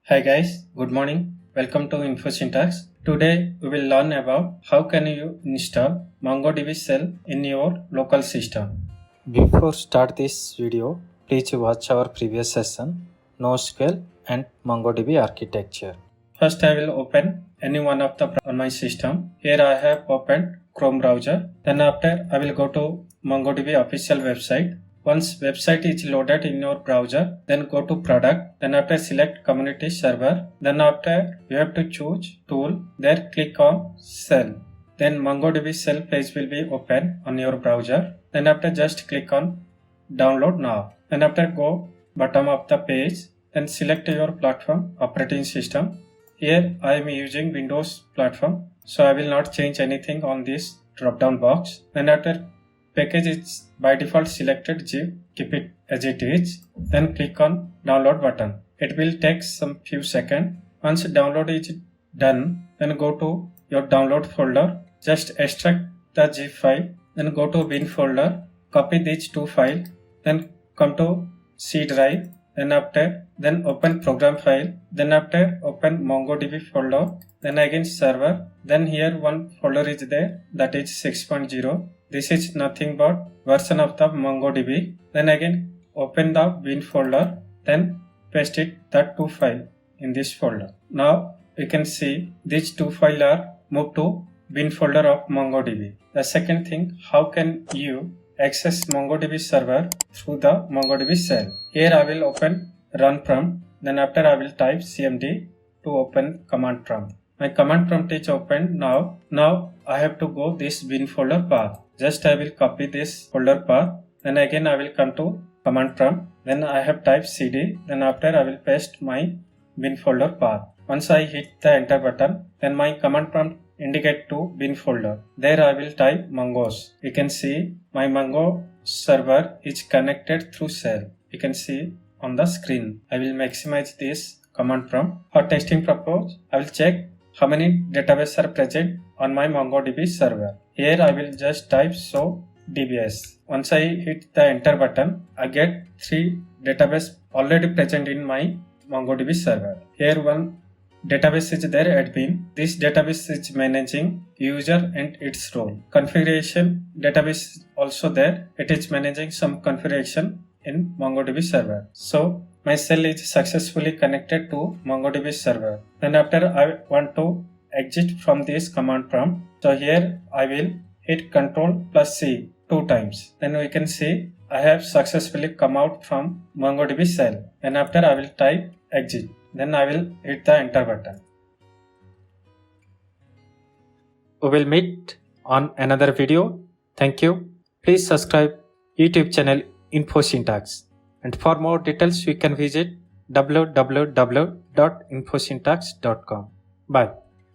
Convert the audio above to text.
Hi guys, good morning. Welcome to InfoSyntax. Today we will learn about how can you install MongoDB Shell in your local system. Before start this video, please watch our previous session, NoSQL and MongoDB architecture. First I will open any one of the on my system. Here I have opened Chrome browser. Then after I will go to MongoDB official website. Once website is loaded in your browser, then go to product, then after select community server, then after you have to choose tool, there click on shell. Then MongoDB shell page will be open on your browser. Then after just click on download now. Then after go bottom of the page, then select your platform operating system. Here I am using Windows platform, so I will not change anything on this drop down box. Then after package is by default selected zip, keep it as it is, then click on download button. It will take some few seconds. Once download is done, then go to your download folder, just extract the zip file, then go to bin folder, copy these two files, then come to C drive, then open program file, then after open MongoDB folder, then again server, then here one folder is there, that is 6.0. This is nothing but version of the MongoDB. Then again open the bin folder, then paste it that two file in this folder. Now you can see these two files are moved to bin folder of MongoDB. The second thing, how can you access MongoDB server through the MongoDB shell? Here I will open run prompt, then after I will type cmd to open command prompt. My command prompt is open now. Now I have to go this bin folder path. Just I will copy this folder path, then again I will come to command prompt, then I have typed cd, then after I will paste my bin folder path. Once I hit the enter button, then my command prompt indicate to bin folder. There I will type Mongosh. You can see my Mongo server is connected through shell. You can see on the screen. I will maximize this command prompt. For testing purpose, I will check how many databases are present on my MongoDB server. Here I will just type show DBS. Once I hit the enter button, I get 3 databases already present in my MongoDB server. Here one database is there, admin. This database is managing user and its role. Configuration database is also there. It is managing some configuration in MongoDB server. So my shell is successfully connected to MongoDB server. Then after I want to exit from this command prompt. So here I will hit Ctrl+C 2 times. Then we can see I have successfully come out from MongoDB shell. Then after I will type exit. Then I will hit the enter button. We will meet on another video. Thank you. Please subscribe YouTube channel InfoSyntax. And for more details, you can visit www.infosyntax.com. Bye.